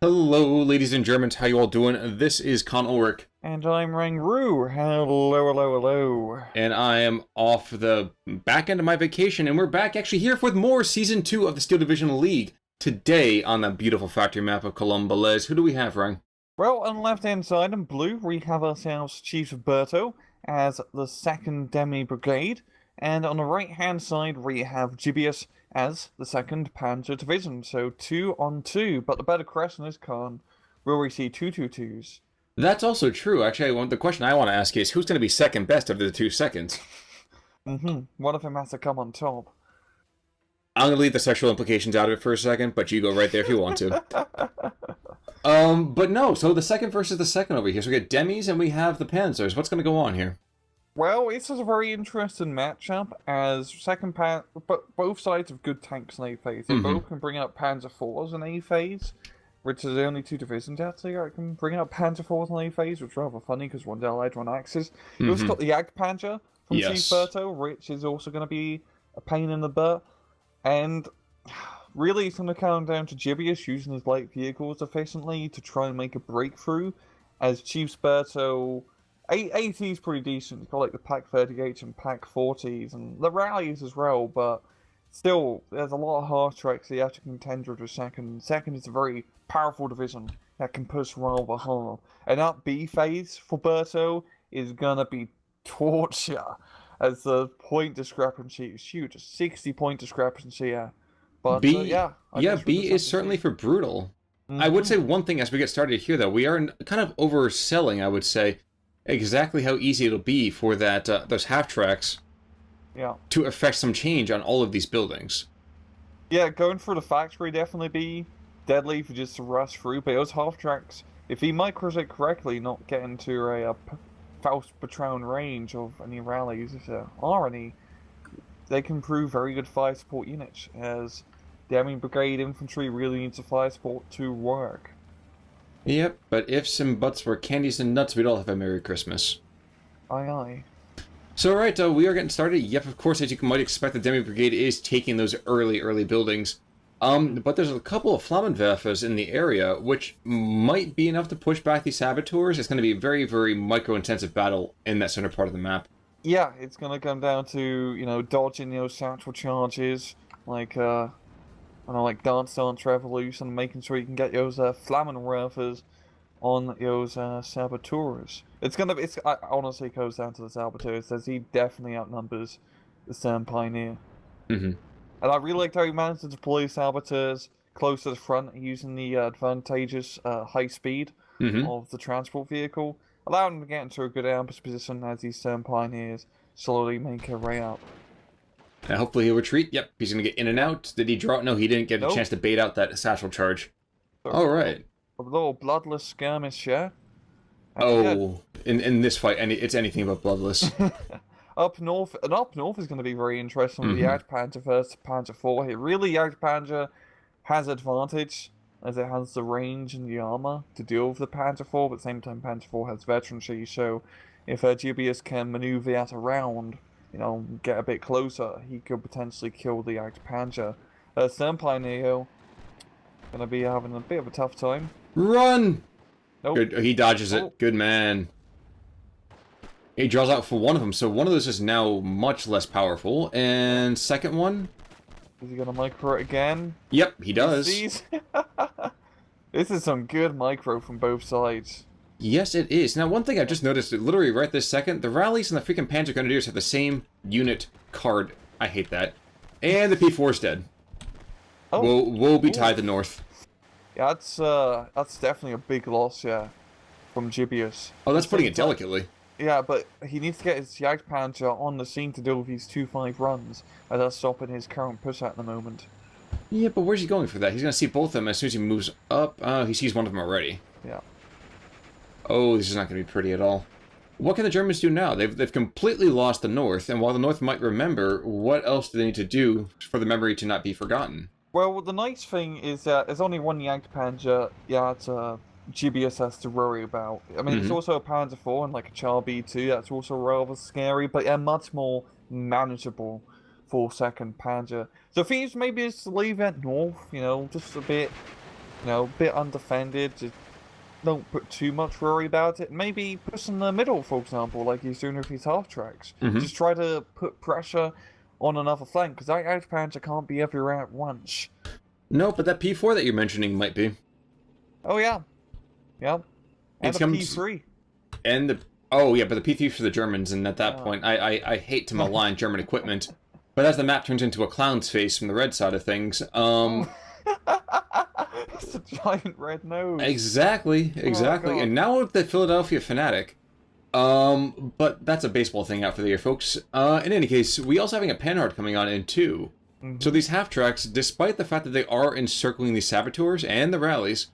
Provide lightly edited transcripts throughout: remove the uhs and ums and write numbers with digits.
Hello, ladies and Germans. How you all doing? This is Con Ulrich. And I'm RangRoo. Hello, hello, hello. And I am off the back end of my vacation, and we're back actually here with more Season 2 of the Steel Division League. Today, on the beautiful factory map of Colombelles, who do we have, Rang? Well, on the left-hand side in blue, we have ourselves Chief of Berto as the 2nd Demi Brigade. And on the right-hand side, we have Jibeous as the 2nd Panzer Division. So 2 on 2. But the better question is, Khan, will we see 2-2-2s? That's also true. Actually, the question I want to ask is, who's going to be second best of the two seconds? One of them has to come on top. I'm going to leave the sexual implications out of it for a second, but you go right there if you want to. But no, so the second versus the second over here. So we get Demis and we have the Panzers. What's going to go on here? Well, this is a very interesting matchup, as but both sides have good tanks in A phase. They both can bring out Panzer IVs in A phase, which is the only two divisions actually that can bring out Panzer IVs in A phase, which is rather funny because one Allied, one Axis. You also got the Jagdpanzer from Chief Berto, which is also going to be a pain in the butt. And really, it's going to come down to Jibeous using his light vehicles efficiently to try and make a breakthrough, as Chief Berto... AT is pretty decent. You've got like the Pack 38 and Pack 40s and the rallies as well, but still, there's a lot of hard tracks that you have to contend with second. Second is a very powerful division that can push rather hard. And that B phase for Berto is gonna be torture, as the point discrepancy is huge. A 60-point discrepancy, yeah. But B is certainly for brutal. I would say one thing as we get started here, though, we are kind of overselling, I would say, exactly how easy it'll be for that those half tracks to affect some change on all of these buildings. Yeah, going through the factory definitely be deadly for just to rush through, but those half tracks, if he micros it correctly, not get into a false Patron range of any rallies, if there are any, they can prove very good fire support units, as Demi Brigade infantry really needs a fire support to work. Yep, but ifs and buts were candies and nuts, we'd all have a Merry Christmas. Aye, aye. So, right, we are getting started. Yep, of course, as you might expect, the Demi Brigade is taking those early buildings. But there's a couple of Flammenwerfers in the area, which might be enough to push back these saboteurs. It's going to be a very, very micro-intensive battle in that center part of the map. Yeah, it's going to come down to, dodging those satchel charges, like, like Dance Revolution, making sure you can get those Flammenwerfers on those saboteurs. I honestly goes down to the saboteurs, as he definitely outnumbers the Stern Pioneer. And I really liked how he managed to deploy saboteurs close to the front, using the advantageous high speed of the transport vehicle, allowing him to get into a good ambush position as these Stern Pioneers slowly make their way up. And hopefully he'll retreat. Yep, he's going to get in and out. Did he draw? No, he didn't get a chance to bait out that satchel charge. Alright. A little bloodless skirmish, yeah? In this fight, it's anything but bloodless. Up north is going to be very interesting with the Jagdpanzer versus Panzer IV here. Really, Jagdpanzer has advantage, as it has the range and the armor to deal with the Panzer IV, but at the same time Panzer IV has veterancy, so if Jibeous can maneuver that around, get a bit closer, he could potentially kill the Jagdpanzer. Stern Pioneer gonna be having a bit of a tough time. Run! Nope. Good. He dodges it. Good man. He draws out for one of them, so one of those is now much less powerful. And second one? Is he gonna micro it again? Yep, he does. This is some good micro from both sides. Yes, it is. Now, one thing I've just noticed, literally right this second, the rallies and the freaking Panzer Grenadiers have the same unit card. I hate that. And the P4 is dead. We'll be tied to north. Yeah, that's definitely a big loss, yeah, from Jibeous. Oh, that's putting it delicately. Yeah, but he needs to get his Jagdpanzer on the scene to deal with these 2-5 runs, as that's stopping his current push at the moment. Yeah, but where's he going for that? He's going to see both of them as soon as he moves up. He sees one of them already. Yeah. Oh, this is not going to be pretty at all. What can the Germans do now? They've completely lost the North, and while the North might remember, what else do they need to do for the memory to not be forgotten? Well, the nice thing is that there's only one Jagdpanzer Jibeous has to worry about. I mean, it's also a Panzer IV and like a Char B2, that's also rather scary, but yeah, much more manageable for 2nd Panzer. So thieves maybe just leave it north, just a bit You know, a bit undefended. Just don't put too much worry about it. Maybe push in the middle, for example, like he's doing with his half tracks. Just try to put pressure on another flank, because that Panzer can't be everywhere at once. No, but that P4 that you're mentioning might be. Oh yeah, yeah, and It the comes P3. and the oh yeah, but the P3 for the Germans, and at that point, I hate to malign German equipment, but as the map turns into a clown's face from the red side of things, It's a giant red nose. exactly, and now with the Philadelphia Fanatic. But that's a baseball thing out for the year, folks. In any case, we also having a Panhard coming on in too. So these half-tracks, despite the fact that they are encircling the saboteurs and the rallies,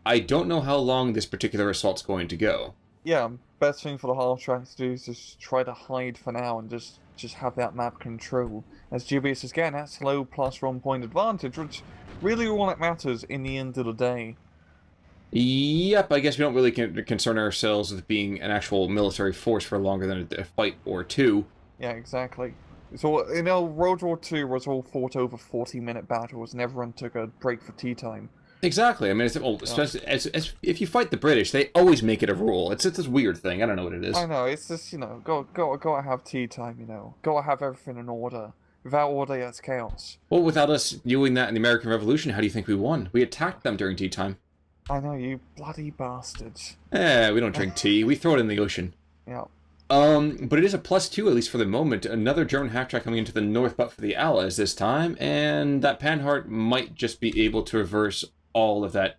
I don't know how long this particular assault's going to go. Yeah, best thing for the half-tracks to do is just try to hide for now and just have that map control. As Jibeous is getting that slow plus 1 point advantage, which really all that matters in the end of the day. Yep, I guess we don't really concern ourselves with being an actual military force for longer than a fight or two. Yeah, exactly. So, you know, World War II was all fought over 40-minute battles, and everyone took a break for tea time. Exactly. I mean, especially as if you fight the British, they always make it a rule. It's this weird thing. I don't know what it is. I know. It's just, you know, gotta have tea time. You know, gotta have everything in order. Without order, that's chaos. Well, without us doing that in the American Revolution, how do you think we won? We attacked them during tea time. I know, you bloody bastards. We don't drink tea. We throw it in the ocean. Yeah. But it is a +2, at least for the moment. Another German half-track coming into the north, but for the Allies this time, and that Panhard might just be able to reverse all of that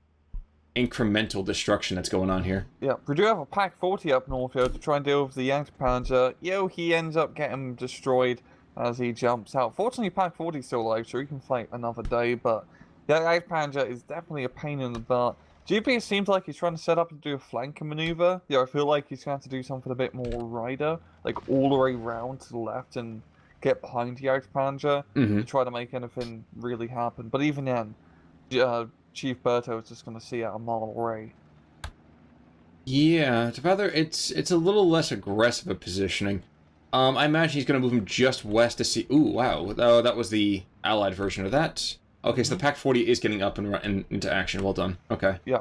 incremental destruction that's going on here. Yeah, we do have a Pack 40 up north here to try and deal with the Panzer. Yo, he ends up getting destroyed as he jumps out. Fortunately, Pack 40 is still alive, so he can fight another day, but the Panzer is definitely a pain in the butt. Jibeous seems like he's trying to set up and do a flanking maneuver. Yeah, I feel like he's going to have to do something a bit more rider, like all the way round to the left and get behind the Panzer to try to make anything really happen. But even then, Chief Berto is just going to see out a mile away. Yeah, it's a little less aggressive a positioning. I imagine he's going to move him just west to see... Ooh, wow. Oh, that was the Allied version of that. Okay, so the Pack 40 is getting up and into action. Well done. Okay. Yeah.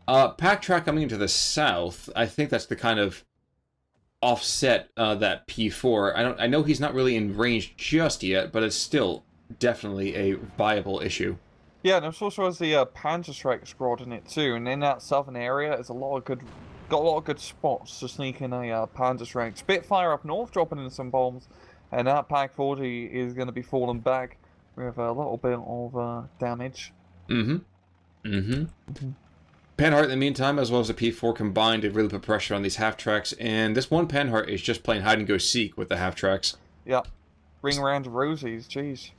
Pack track coming into the south. I think that's the kind of offset that P4. I know he's not really in range just yet, but it's still definitely a viable issue. Yeah, and it also has the Panzer Strike squad in it too, and in that southern area, there's got a lot of good spots to sneak in a Panzer Strike. Spitfire up north dropping in some bombs, and that Pack 40 is going to be falling back with a little bit of damage. Panhard, in the meantime, as well as the P4 combined, to really put pressure on these half-tracks, and this one Panhard is just playing hide-and-go-seek with the half-tracks. Yeah. Ring around the rosies, jeez.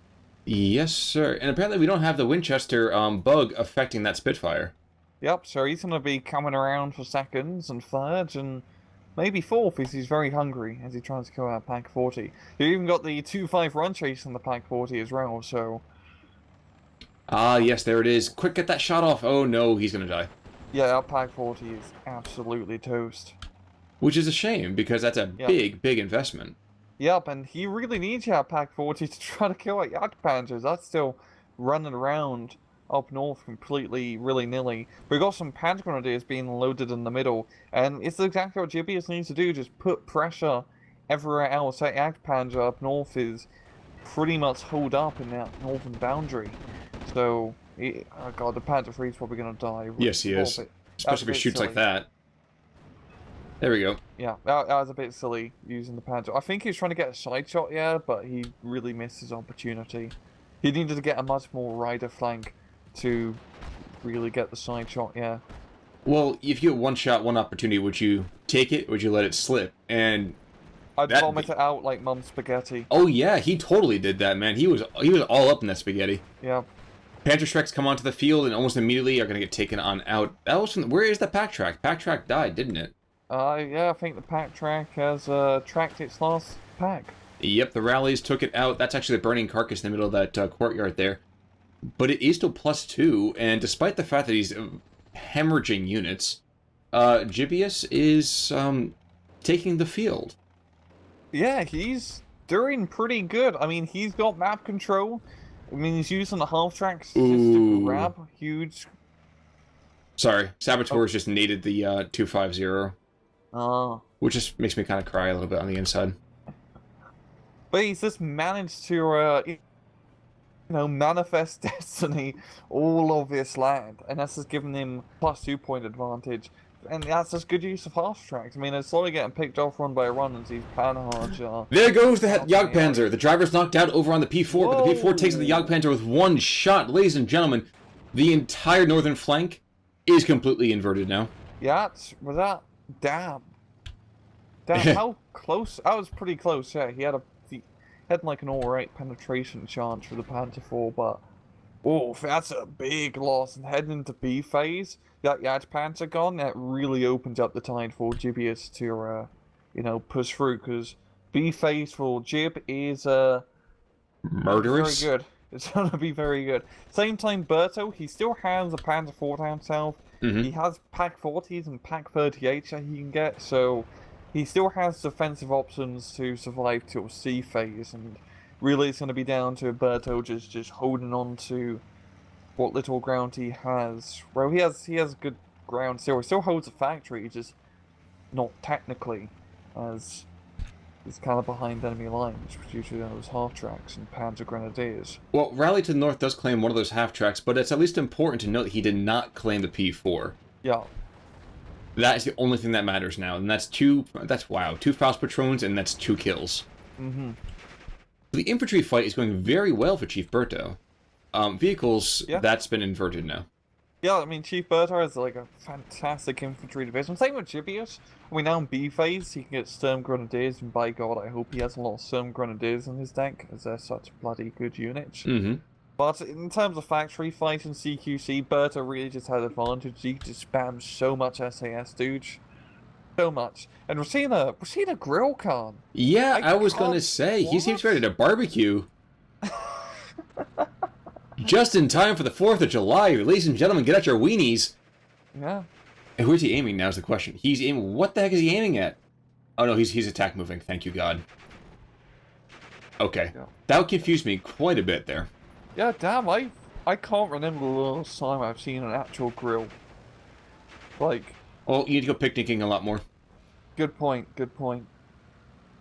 Yes, sir. And apparently we don't have the Winchester bug affecting that Spitfire. Yep, so he's going to be coming around for seconds and thirds and maybe fourth because he's very hungry as he tries to kill out Pack 40. You even got the 2-5 run chase on the Pack 40 as well, so... Ah, yes, there it is. Quick, get that shot off. Oh no, he's going to die. Yeah, that Pack 40 is absolutely toast. Which is a shame, because that's a big investment. Yep, and he really needs to have Pack 40 to try to kill out Yak Panzers. That's still running around up north completely willy-nilly. We've got some Panzer Grenadiers being loaded in the middle, and it's exactly what Jibeous needs to do, just put pressure everywhere else. That Yak Panzer up north is pretty much holed up in that northern boundary. So, oh god, the Panzer III is probably going to die. Yes, he is. Especially if he shoots like that. There we go. Yeah, that was a bit silly using the Panzer. I think he was trying to get a side shot, yeah, but he really missed his opportunity. He needed to get a much more rider flank to really get the side shot, yeah. Well, if you had one shot, one opportunity, would you take it or would you let it slip? And I'd vomit it out like Mum's spaghetti. Oh yeah, he totally did that, man. He was all up in that spaghetti. Yeah. Panzer Strikes come onto the field and almost immediately are going to get taken on out. That was where is the Pack Track? Pack Track died, didn't it? Yeah, I think the Pack Track has tracked its last pack. Yep, the rallies took it out. That's actually the burning carcass in the middle of that courtyard there. But it is still +2, and despite the fact that he's hemorrhaging units, Jibeous is taking the field. Yeah, he's doing pretty good. I mean, he's got map control. I mean, he's using the half tracks just to Ooh. grab huge. Sorry, Saboteurs just needed the 250, Ah. which just makes me kind of cry a little bit on the inside. But he's just managed to, you know, manifest destiny all of this land, and that's just given him +2 point advantage. And that's just good use of half tracks. I mean, it's slowly getting picked off run by run as these Panhard. There goes the Jagdpanzer. The driver's knocked out over on the P4, Whoa. but the P4 takes the Jagdpanzer with one shot. Ladies and gentlemen, the entire northern flank is completely inverted now. Yeah, was that damn. Damn, how close? I was pretty close. Yeah, he had like an alright penetration chance for the Panzer IV, but oh, that's a big loss. And heading into B phase, that Panzer gone, that really opens up the tide for Jibeous to, you know, push through, because B phase for Jib is Murderous. very good. It's gonna be very good. Same time, Berto, he still has a Panzer IV down south. He has Pack 40s and Pack 38s that he can get, so he still has defensive options to survive till C phase, and really it's going to be down to Berto just holding on to what little ground he has. Well, he has good ground still. He still holds a factory, just not technically, as he's kind of behind enemy lines due to those half tracks and Panzer Grenadiers. Well, Rally to the North does claim one of those half tracks, but it's at least important to note that he did not claim the P4. Yeah. That is the only thing that matters now, and that's two Faust patrons, and that's 2 kills. The infantry fight is going very well for Chief Berto. Vehicles, that's been inverted now. Yeah, I mean, Chief Berto has like a fantastic infantry division. Same with Jibeous. I mean, now in B phase, he can get Sturm Grenadiers, and by God, I hope he has a lot of Sturm Grenadiers in his deck, as they're such bloody good units. But in terms of factory fight and CQC, Berto really just had advantage. He just spams so much SAS, dude. So much. And we're seeing a grill con. Yeah, I was gonna say, he seems ready to barbecue. Just in time for the 4th of July, ladies and gentlemen, get out your weenies. Yeah. And where's he aiming now is the question. He's aiming, what the heck is he aiming at? Oh no, he's attack moving, thank you God. Okay, that confused me quite a bit there. Yeah, damn, I can't remember the last time I've seen an actual grill. Like... Well, you need to go picnicking a lot more. Good point, good point.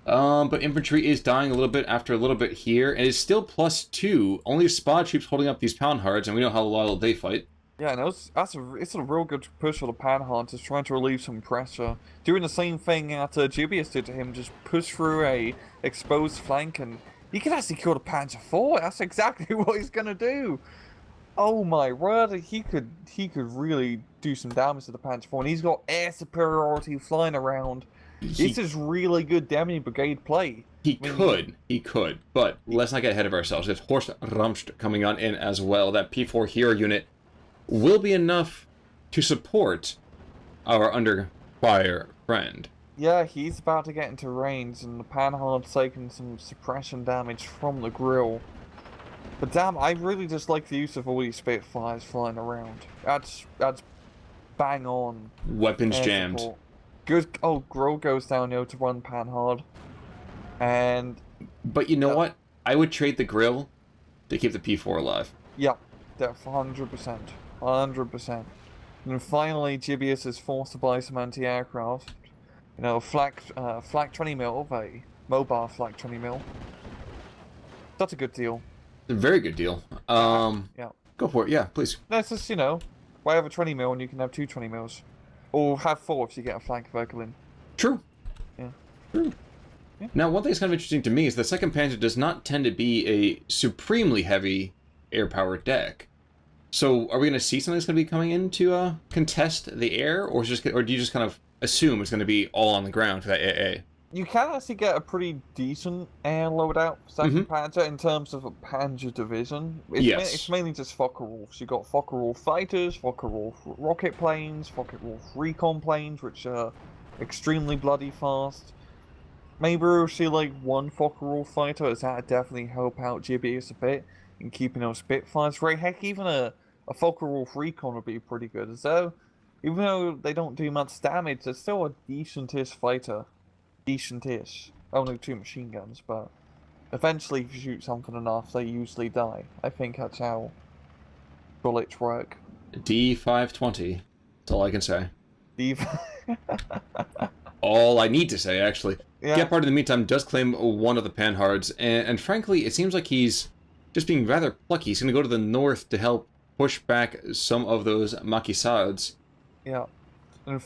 But infantry is dying a little bit after a little bit here, and it's still +2. Only spot troops holding up these Panhards, and we know how loyal they fight. Yeah, no, it's a real good push for the Panhard, just trying to relieve some pressure. Doing the same thing that Jibeous did to him, just push through a exposed flank, and he can actually kill the Panzer IV. That's exactly what he's gonna do. Oh my word, he could really do some damage to the Panzer IV, and he's got air superiority flying around. This is really good Demi Brigade play. He could, but let's not get ahead of ourselves. There's Horst Ramst coming on in as well. That P4 hero unit will be enough to support our under fire friend. Yeah, he's about to get into range, and the Panhard's taking some suppression damage from the grill. But damn, I really just like the use of all these Spitfires flying around. That's bang on. Weapons jammed. Support. Good. Oh, Grill goes down, to run Panhard. And... But you know what? I would trade the grill to keep the P4 alive. Yeah, that's 100%. 100%. And finally, Jibeous is forced to buy some anti-aircraft. You know, flak 20 mil of a mobile flak 20 mil. That's a good deal. A very good deal. Yeah. Go for it. Yeah, please. That's just, why have a 20 mil and you can have 2 20 mils. Or have 4 if you get a flank vehicle in. True. Yeah. True. Yeah. Now, one thing that's kind of interesting to me is the 2nd Panzer does not tend to be a supremely heavy air-powered deck. So, are we going to see something that's going to be coming in to contest the air, or do you just kind of assume it's going to be all on the ground for that AA? You can actually get a pretty decent air loadout for 2nd Panzer in terms of a Panzer division. It's mainly just Focke-Wulfs. You've got Focke-Wulf fighters, Focke-Wulf rocket planes, Focke-Wulf recon planes, which are extremely bloody fast. Maybe we'll see like one Focke-Wulf fighter, as that would definitely help out Jibeous a bit in keeping those Spitfires. Right, heck, even a Focke-Wulf recon would be pretty good, as though, even though they don't do much damage, they're still a decentish fighter. Decentish. Only 2 machine guns, but eventually if you shoot something enough, they usually die. I think that's how bullets work. D520. That's all I can say. Eve. All I need to say, actually. Yeah. Gepard, in the meantime, does claim one of the Panhards, and frankly, it seems like he's just being rather plucky. He's going to go to the north to help push back some of those Maquisards. Yeah. And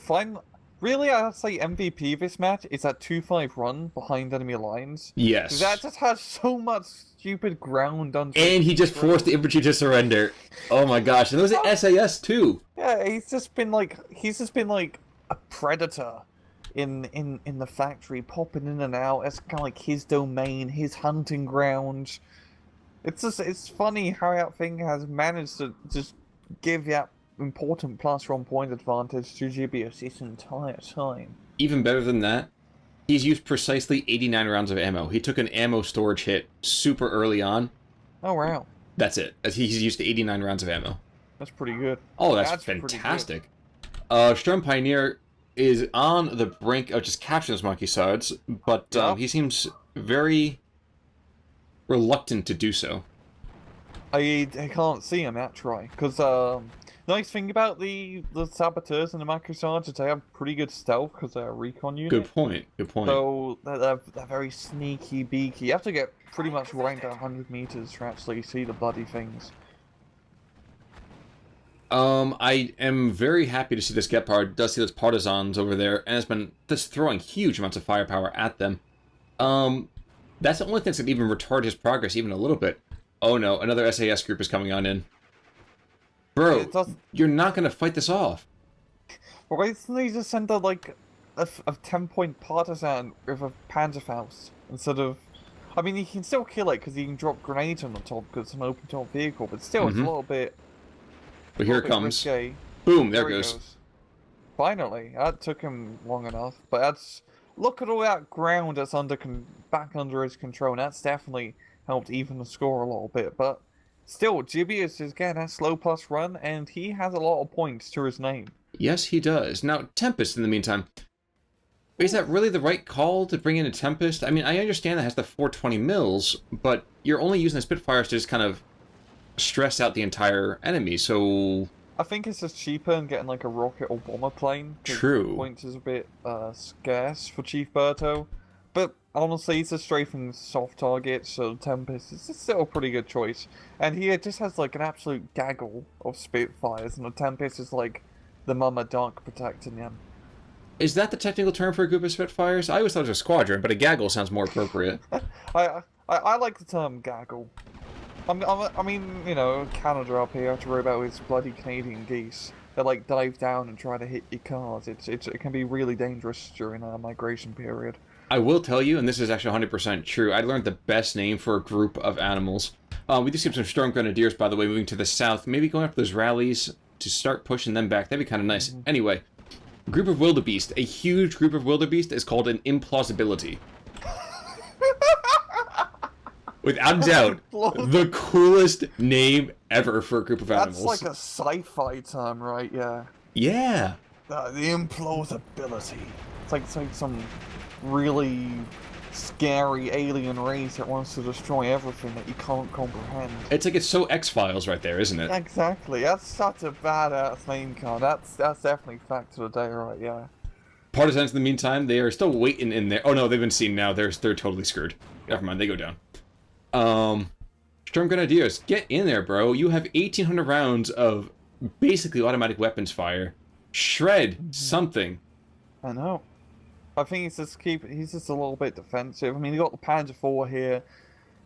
really, I'd say MVP this match is that 2-5 run behind enemy lines. Yes. That just has so much stupid ground under. And he just forced the infantry to surrender. Oh my gosh, and it was the SAS too. Yeah, he's just been like a predator in the factory, popping in and out. It's kind of like his domain, his hunting ground. It's funny how that thing has managed to just give that important +1 point advantage to Jibeous this entire time. Even better than that, he's used precisely 89 rounds of ammo. He took an ammo storage hit super early on. Oh wow. That's it. He's used 89 rounds of ammo. That's pretty good. Oh, that's fantastic. Sturm Pioneer is on the brink of just capturing those Maquisards, but he seems very reluctant to do so. I can't see him try, because nice thing about the saboteurs and the Maquisards is they have pretty good stealth because they're a recon unit. Good point. Good point. So they're very sneaky beaky. You have to get pretty much right at 100 meters to actually see the bloody things. I am very happy to see this Gepard does see those partisans over there, and has been just throwing huge amounts of firepower at them. That's the only thing that even retard his progress even a little bit. Oh no, another SAS group is coming on in. Bro, you're not gonna fight this off. Why doesn't he just send a 10-point partisan with a Panzerfaust instead of... I mean, he can still kill it because he can drop grenades on the top because it's an open-top vehicle, but still, it's a little bit... But here it comes. Risque. Boom, there it goes. Finally, that took him long enough, but that's... Look at all that ground that's back under his control, and that's definitely helped even the score a little bit, but... Still, Jibeous is getting a slow plus run, and he has a lot of points to his name. Yes, he does. Now, Tempest, in the meantime. Is that really the right call to bring in a Tempest? I mean, I understand that has the 420 mils, but you're only using the Spitfires to just kind of stress out the entire enemy, so... I think it's just cheaper than getting like a rocket or bomber plane. True. Points is a bit scarce for Chief Berto. But honestly, he's just strafing soft targets, so Tempest is still a pretty good choice. And he just has like an absolute gaggle of Spitfires, and the Tempest is like the Mama Dark protecting him. Is that the technical term for a group of Spitfires? I always thought it was a squadron, but a gaggle sounds more appropriate. I like the term gaggle. I mean, you know, Canada up here, have to worry about his bloody Canadian geese. They like dive down and try to hit your cars. It can be really dangerous during a migration period. I will tell you, and this is actually 100% true, I learned the best name for a group of animals. We do see some Storm Grenadiers, by the way, moving to the south. Maybe going after those rallies to start pushing them back. That'd be kind of nice. Anyway, group of wildebeest. A huge group of wildebeest is called an implausibility. Without a doubt, the coolest name ever for a group of animals. That's like a sci-fi term, right? Yeah. Yeah. The implausibility. It's like some really scary alien race that wants to destroy everything that you can't comprehend. It's like it's so X-Files right there, isn't it? Exactly. That's such a badass name card. That's definitely fact of the day, right? Yeah. Partisans, in the meantime, they are still waiting in there. Oh no, they've been seen now. They're totally screwed. Never mind, they go down. Storm Grenadiers, get in there, bro. You have 1,800 rounds of basically automatic weapons fire. Shred something. I know. I think he's just a little bit defensive. I mean, he got the Panzer IV here,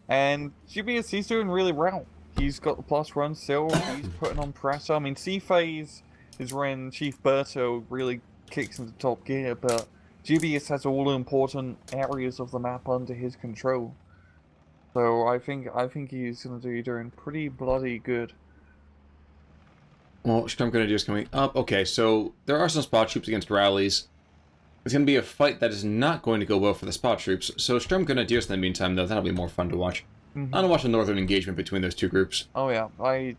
and Jibeous, he's doing really well. He's got the plus run still. He's putting on pressure. I mean, C-phase is when Chief Berto really kicks into top gear, but Jibeous has all the important areas of the map under his control. So I think he's going to be doing pretty bloody good. Well, Storm Grenadiers coming up. Okay, so there are some spot troops against rallies. It's going to be a fight that is not going to go well for the spot troops. So Storm Grenadiers in the meantime, though, that'll be more fun to watch. I want to watch the northern engagement between those two groups. Oh yeah, I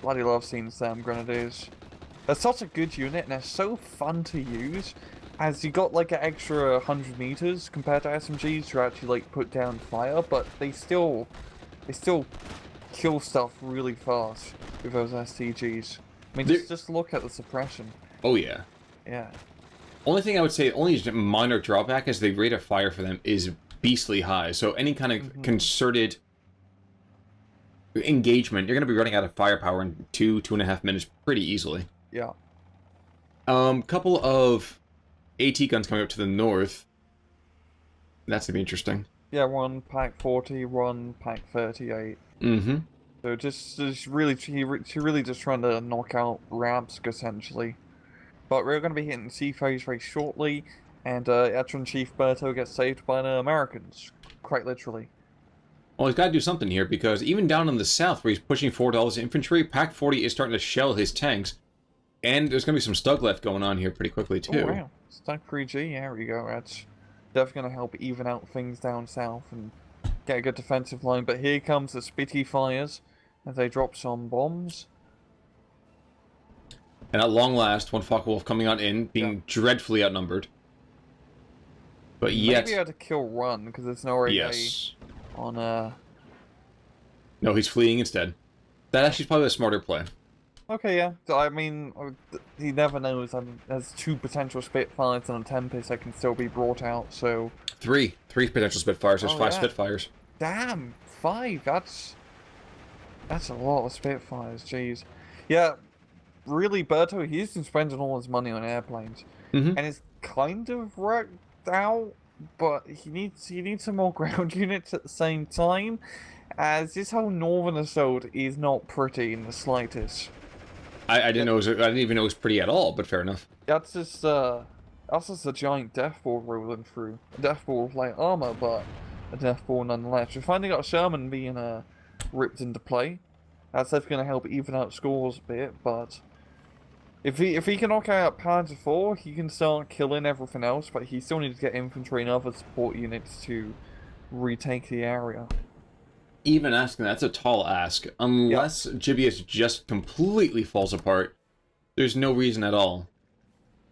bloody love seeing Storm Grenadiers. They're such a good unit, and they're so fun to use. as you got like an extra 100 meters compared to SMGs to actually like put down fire, but they still kill stuff really fast with those STGs. I mean, just look at the suppression. Oh yeah. Yeah. Only thing I would say, only minor drawback is the rate of fire for them is beastly high. So any kind of concerted engagement, you're going to be running out of firepower in 2.5 minutes pretty easily. Yeah. Couple of AT guns coming up to the north. That's going to be interesting. Yeah, one Pack 40, one Pack 38. Mm-hmm. So just really, she really just trying to knock out Rabsk essentially. But we're going to be hitting C phase very shortly, and Editor-in-Chief Berto gets saved by the Americans, quite literally. Well, he's got to do something here, because even down in the south, where he's pushing forward all his infantry, Pack 40 is starting to shell his tanks, and there's going to be some stug left going on here pretty quickly, too. Oh, wow. Stug 3G, there we go. That's definitely going to help even out things down south and get a good defensive line. But here comes the Spitty fires as they drop some bombs. And at long last, one Focke-Wulf coming on in, being dreadfully outnumbered. But yet... Maybe able to kill Run, because there's no way on... No, he's fleeing instead. That actually is probably a smarter play. Okay, yeah. I mean, he never knows. There's 2 potential Spitfires and a Tempest that can still be brought out, so... 3 potential Spitfires. There's 5 Spitfires. Damn, 5. That's a lot of Spitfires. Jeez. Yeah. Really, Berto, he's been spending all his money on airplanes, and it's kind of worked out. But he needs some more ground units at the same time, as this whole northern assault is not pretty in the slightest. I didn't know. I didn't even know it was pretty at all. But fair enough. That's just a giant death ball rolling through. A death ball with light armor, but a death ball nonetheless. We finally got Sherman being ripped into play. That's definitely going to help even out scores a bit, but. If he can knock out Panzer 4, he can start killing everything else, but he still needs to get infantry and other support units to retake the area. Even asking that's a tall ask. Unless Jibeous just completely falls apart, there's no reason at all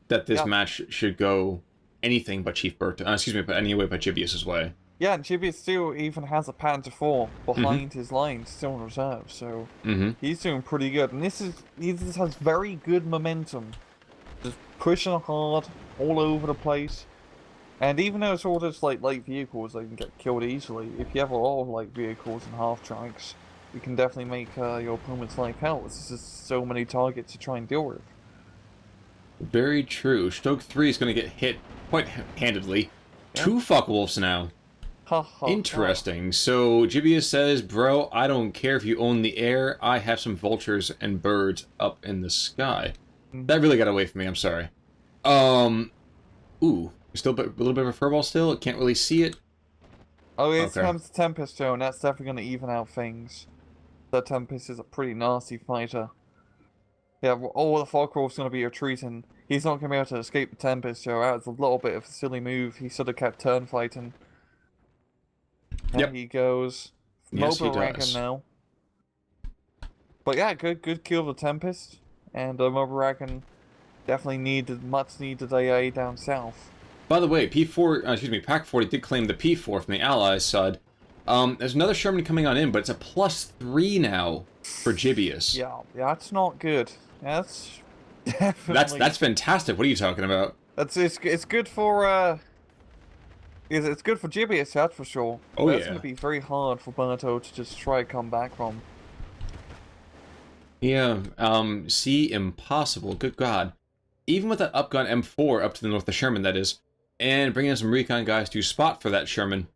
that this match should go anything but Chief Berto. Excuse me, but anyway, but Jibeous' way. Yeah, and Jibeous still even has a Panzer 4 behind his lines, still in reserve, so he's doing pretty good. And he just has very good momentum. Just pushing hard all over the place. And even though it's all just like light vehicles, they can get killed easily. If you have a lot of light vehicles and half-tracks, you can definitely make your opponent's life hell. It's just so many targets to try and deal with. Very true. Stoke 3 is going to get hit quite handedly. 2 Focke-Wulfs now. Interesting. So Jibeous says, bro, I don't care if you own the air. I have some vultures and birds up in the sky. That really got away from me. I'm sorry. Ooh. Still a little bit of a furball still. Can't really see it. Oh, here comes the Tempest though, and that's definitely going to even out things. The Tempest is a pretty nasty fighter. Yeah, all the Focke-Wulf's going to be retreating. He's not going to be able to escape the Tempest, so that's a little bit of a silly move. He should have kept turn fighting. There he goes. Yes, he Mobile does. now. But yeah, good kill of the Tempest. And Mobile Wagon definitely much needed AA down south. By the way, Pack 40 did claim the P4 from the Allies side. There's another Sherman coming on in, but it's a +3 now for Jibeous. Yeah, that's not good. That's definitely... That's fantastic. What are you talking about? It's good for it's good for Jibeous, that's for sure. Oh, That's going to be very hard for Berto to just try to come back from. Yeah, see, impossible. Good God. Even with that upgun M4 up to the north of the Sherman, that is, and bringing in some recon guys to spot for that Sherman,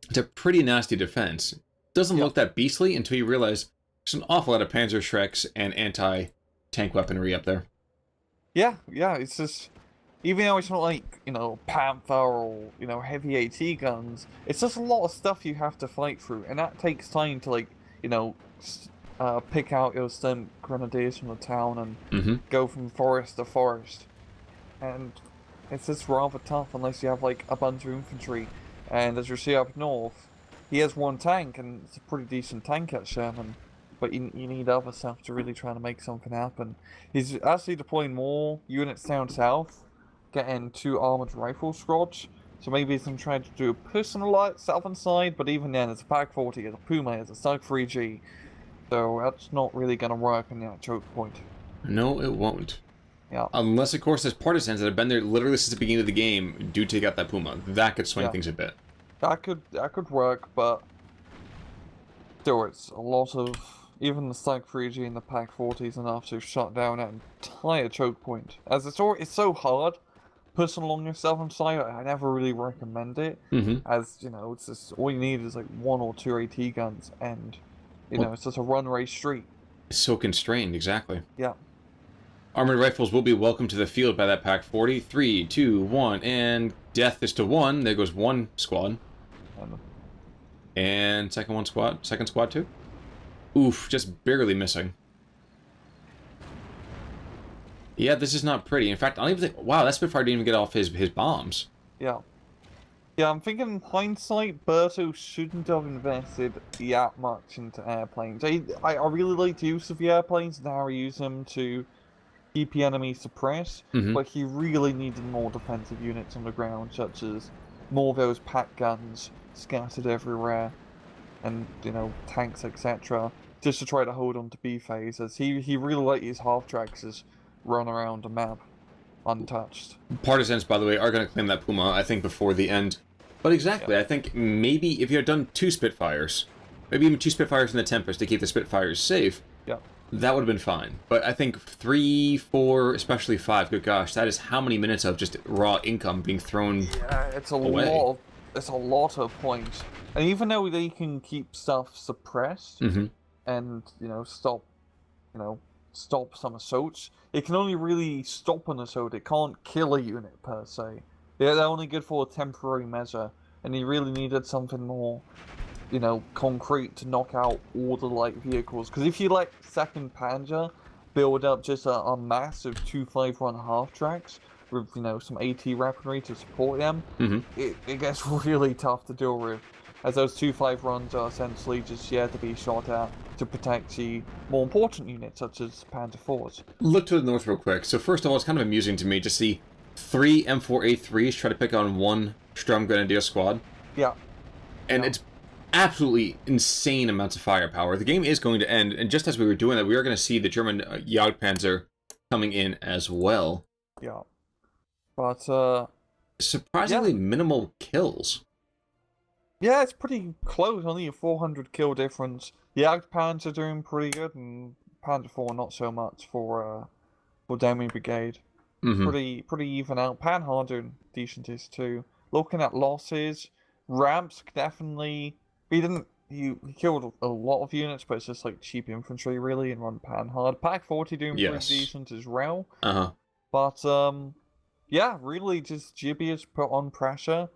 it's a pretty nasty defense. Doesn't look that beastly until you realize there's an awful lot of Panzer Shreks and anti-tank weaponry up there. Yeah, it's just... Even though it's not like, Panther or, heavy AT guns, it's just a lot of stuff you have to fight through, and that takes time to, pick out your stem grenadiers from the town and go from forest to forest. And it's just rather tough unless you have, a bunch of infantry. And as you see up north, he has 1 tank, and it's a pretty decent tank at Sherman. But you need other stuff to really try to make something happen. He's actually deploying more units down south. getting 2 armored rifle squads. So maybe some trying to do a personal southern side, but even then, it's a Pack 40, it's a Puma, it's a Stag 3G. So that's not really going to work in that choke point. No, it won't. Yeah. Unless, of course, there's partisans that have been there literally since the beginning of the game do take out that Puma. That could swing things a bit. That could work, but still, it's a lot of... Even the Stag 3G and the Pack 40 is enough to shut down that entire choke point. As it's so hard, pushing along your southern side, I never really recommend it. As, you know, it's just, all you need is like 1 or 2 AT guns, and, you know, it's just a run-race street. It's so constrained, exactly. Yeah. Armored rifles will be welcomed to the field by that Pack 40. 3, 2, 1, and death is to 1. There goes 1 squad. And second squad too. Oof, just barely missing. Yeah, this is not pretty. In fact, I don't even think... Wow, that Spitfire didn't even get off his bombs. Yeah. Yeah, I'm thinking in hindsight, Berto shouldn't have invested that much into airplanes. I really like the use of the airplanes and how he used them to keep the enemy suppressed, but he really needed more defensive units on the ground, such as more of those pack guns scattered everywhere, and, you know, tanks, etc., just to try to hold on to B phase, as he really let his half-tracks just run around the map untouched. Partisans, by the way, are going to claim that Puma, I think, before the end. But exactly, I think maybe if you had done 2 Spitfires, maybe even 2 Spitfires in the Tempest to keep the Spitfires safe, that would have been fine. But I think 3, 4, especially 5, good gosh, that is how many minutes of just raw income being thrown away. It's a lot of points. And even though they can keep stuff suppressed and, you know, stop some assaults, it can only really stop an assault. It can't kill a unit per se. They're only good for a temporary measure, and you really needed something more, you know, concrete to knock out all the light vehicles. Because if you let 2nd Panzer build up just a massive 2-5-1 half-tracks with, you know, some AT weaponry to support them, it gets really tough to deal with, as those 2-5-1s are essentially just here to be shot at to protect the more important units, such as Panzer IVs. Look to the north real quick. So first of all, it's kind of amusing to me to see 3 M4A3s try to pick on 1 Sturm Grenadier squad. Yeah. And it's absolutely insane amounts of firepower. The game is going to end, and just as we were doing that, we are going to see the German Jagdpanzer coming in as well. Yeah. But, surprisingly minimal kills. Yeah, it's pretty close, only a 400 kill difference. The Jagdpanzer are doing pretty good, and Panzer IV not so much for Demi Brigade. Pretty even out. Panhard doing decentish too. Looking at losses, Ramps definitely... He killed a lot of units, but it's just like cheap infantry really, and run Panhard. Pack 40 doing pretty decent as well. But, yeah, really just Jibeous put on pressure,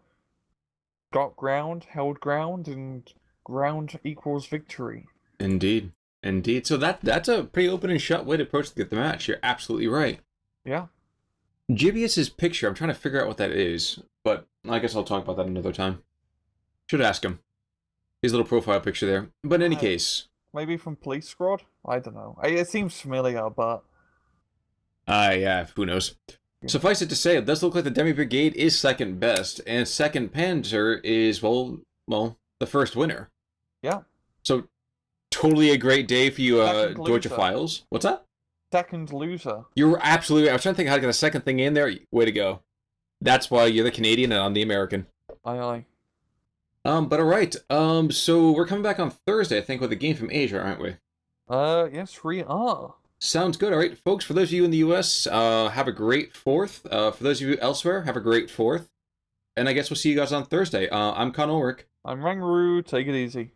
got ground, held ground, and ground equals victory. Indeed. Indeed. So that's a pretty open and shut way to approach the match. You're absolutely right. Yeah. Jibeous' picture, I'm trying to figure out what that is, but I guess I'll talk about that another time. Should ask him. His little profile picture there. But in any case... Maybe from Police Squad? I don't know. It seems familiar, but... yeah, who knows. Suffice it to say, it does look like the Demi Brigade is second best, and 2nd Panzer is, well, the first winner. Yeah. So, totally a great day for you, Georgia Files. What's that? Second loser. You're absolutely... I was trying to think how to get a second thing in there. Way to go. That's why you're the Canadian and I'm the American. Aye. But alright. So we're coming back on Thursday, I think, with a game from Asia, aren't we? Yes, we are. Sounds good. Alright, folks, for those of you in the US, have a great 4th. For those of you elsewhere, have a great 4th. And I guess we'll see you guys on Thursday. I'm Con Ulrich. I'm RangRoo. Take it easy.